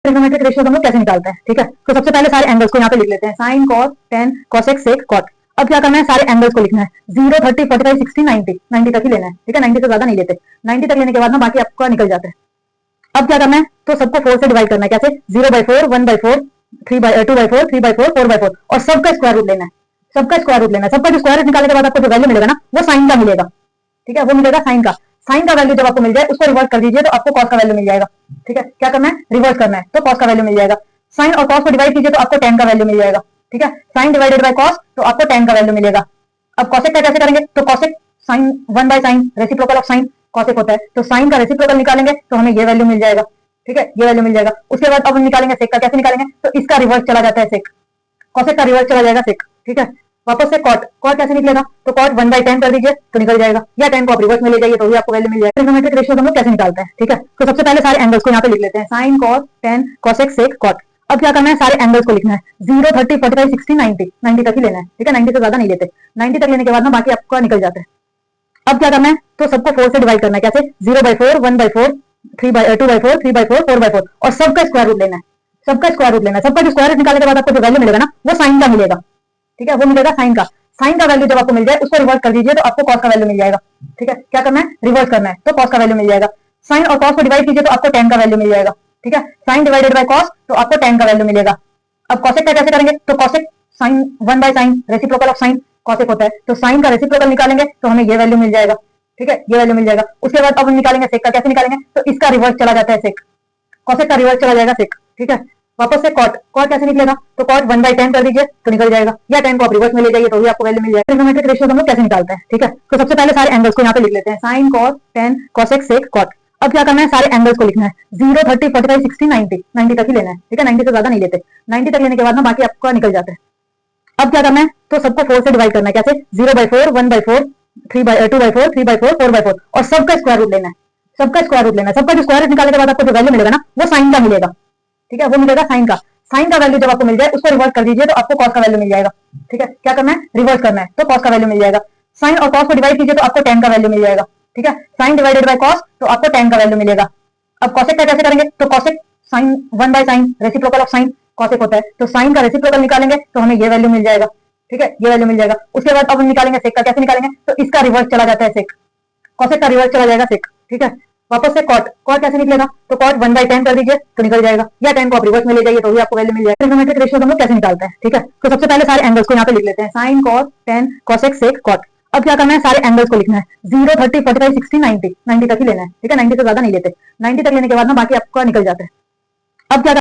Trigonometric ratio हम लोग कैसे निकालते हैं, ठीक है। तो सबसे पहले सारे एंगल्स को यहाँ पे लिख लेते हैं, साइन, कॉस, टेन, कोसेक, सेक, कॉट। अब क्या करना है, सारे एंगल्स को लिखना है, 0, 30, 45, 60, 90, 90 तक ही लेना है, ठीक है। 90 से ज्यादा नहीं लेते, 90 तक लेने के बाद ना बाकी आपका निकल जाता है। अब क्या करना है, तो सबको 4 से डिवाइड करना है, कैसे, 0/4, 1/4, 2/4, 3/4, 4/4 और सबका स्क्वायर रूट लेना है, सबका स्क्वायर रूट लेना है। सबका जो स्क्वायर रूट निकालने के बाद आपको जो वैल्यू मिलेगा ना, वो साइन का मिलेगा, ठीक है, वो मिलेगा साइन का। साइन का वैल्यू जब आपको मिल जाए उसको रिवर्स कर दीजिए तो आपको कॉस का वैल्यू मिल जाएगा, ठीक है। क्या करना है, रिवर्स करना है, तो कॉस का वैल्यू मिल जाएगा। साइन और कॉस को डिवाइड कीजिए तो आपको टेन का वैल्यू मिल जाएगा, ठीक है। साइन डिवाइडेड बाय कॉस तो आपको टेन का वैल्यू मिलेगा। अब कॉसेक का कैसे करेंगे, तो cosec sine 1/sin reciprocal of sine cosec होता है, तो साइन का रेसिप्रोकल निकालेंगे तो हमें ये वैल्यू मिल जाएगा, ठीक है, ये वैल्यू मिल जाएगा। उसके बाद अब हम निकालेंगे सेक का, कैसे निकालेंगे, तो इसका रिवर्स चला जाता है सेक, कॉसेक का रिवर्स चला जाएगा सेक, ठीक है। वापस से कॉट, कॉट कैसे निकलेगा, तो कॉट 1/10 कर दीजिए तो निकल जाएगा, या 10 को आप रिवर्स में ले जाइए तो भी आपको वैल्यू मिल जाएगा। ट्रिग्नोमेट्रिक रेशियो हम लोग कैसे निकालते हैं, ठीक है। तो सबसे पहले सारे एंगल्स को यहाँ पे लिख लेते हैं, साइन, कॉस, टेन, कोसेक, सेक, कॉट। अब क्या करना है, सारे एंगल्स को लिखना है, 0, 30, 45, 60, 90, 90 तक ही लेना है, ठीक है। 90 से ज्यादा नहीं लेते, 90 तक लेने के बाद ना बाकी आपका निकल जाता है। अब क्या करना है, तो सबको 4 से डिवाइड करना है, कैसे, 0/4, 1/4, 2/4, 3/4, 4/4 और सबका स्क्वायर रूट लेना है, सबका स्क्वायर रूट लेना है। सबका जो स्क्वायर रूट निकालने के बाद आपको जो वैल्यू मिलेगा ना, वो साइन का मिलेगा, ठीक है, वो मिलेगा साइन का। साइन का वैल्यू जब आपको मिल जाए उसको रिवर्स कर दीजिए तो आपको कॉस का वैल्यू मिल जाएगा, ठीक है। क्या करना है, रिवर्स करना है, तो कॉस का वैल्यू मिल जाएगा। साइन और कॉस को डिवाइड कीजिए तो आपको टेन का वैल्यू मिल जाएगा, ठीक है। साइन डिवाइडेड बाय कॉस तो आपको टेन का वैल्यू मिलेगा। अब कॉसेक का कैसे करेंगे, तो cosec sine 1/sin reciprocal of sine cosec होता है, तो साइन का रेसिप्रोकल निकालेंगे तो हमें ये वैल्यू मिल जाएगा, ठीक है, ये वैल्यू मिल जाएगा। उसके बाद अब हम निकालेंगे सेक का, कैसे निकालेंगे, तो इसका रिवर्स चला जाता है सेक, कॉसेक का रिवर्स चला जाएगा सेक, ठीक है। वापस से कॉट, कॉट कैसे निकलेगा, तो कॉट 1/10 कर दीजिए तो निकल जाएगा, या 10 को आप रिवर्स में ले जाइए तो भी आपको वैल्यू मिल जाएगा। ट्रिग्नोमेट्रिक रेशियो हम लोग कैसे निकालते हैं, ठीक है। तो सबसे पहले सारे एंगल्स को यहाँ पे लिख लेते हैं, साइन, कॉस, टेन, कोसेक, सेक, कॉट। अब क्या करना है, सारे एंगल्स को लिखना है, 0, 30, 45, 60, 90, 90 तक ही लेना है, ठीक है। 90 से ज्यादा नहीं लेते, 90 तक लेने के बाद ना बाकी आपका निकल जाता है। अब क्या करना है, तो सबको 4 से डिवाइड करना है, कैसे, 0/4, 1/4, 2/4, 3/4, 4/4 और सबका स्क्वायर रूट लेना है, सबका स्क्वायर रूट लेना है। सबका जो स्क्वायर रूट निकालने के बाद आपको जो वैल्यू मिलेगा ना, वो साइन का मिलेगा, ठीक है, वो मिलेगा साइन का। साइन का वैल्यू जब आपको मिल जाए उसको रिवर्स कर दीजिए तो आपको कॉस का वैल्यू मिल जाएगा, ठीक है। क्या करना है, रिवर्स करना है, तो कॉस का वैल्यू मिल जाएगा। साइन और कॉस को डिवाइड कीजिए तो आपको टेन का वैल्यू मिल जाएगा, ठीक है। साइन डिवाइडेड बाय कॉस तो आपको टेन का वैल्यू मिलेगा। अब कॉसेक का कैसे करेंगे, तो cosec sine 1/sin reciprocal of sine cosec होता है, तो साइन का रेसिप्रोकल निकालेंगे तो हमें ये वैल्यू मिल जाएगा, ठीक है, ये वैल्यू मिल जाएगा। उसके बाद अब हम निकालेंगे सेक का, कैसे निकालेंगे, तो इसका रिवर्स चला जाता है सेक, कॉसेक का रिवर्स चला जाएगा सेक, ठीक है। वापस से कॉट, कॉट कैसे निकलेगा, तो कॉट 1/10 कर दीजिए तो निकल जाएगा, या 10 को आप रिवर्स में ले जाइए तो भी आपको वैल्यू मिल जाएगा। ट्रिग्नोमेट्रिक रेशियो हम लोग कैसे निकालते हैं, ठीक है। तो सबसे पहले सारे एंगल्स को यहाँ पे लिख लेते हैं, साइन, कॉस, टेन, कोसेक, सेक, कॉट। अब क्या करना है, सारे एंगल्स को लिखना है, 0, 30, 45, 60, 90, 90 तक ही लेना है, ठीक है। 90 से ज्यादा नहीं लेते, 90 तक लेने के बाद ना बाकी आपका निकल जाता है। अब क्या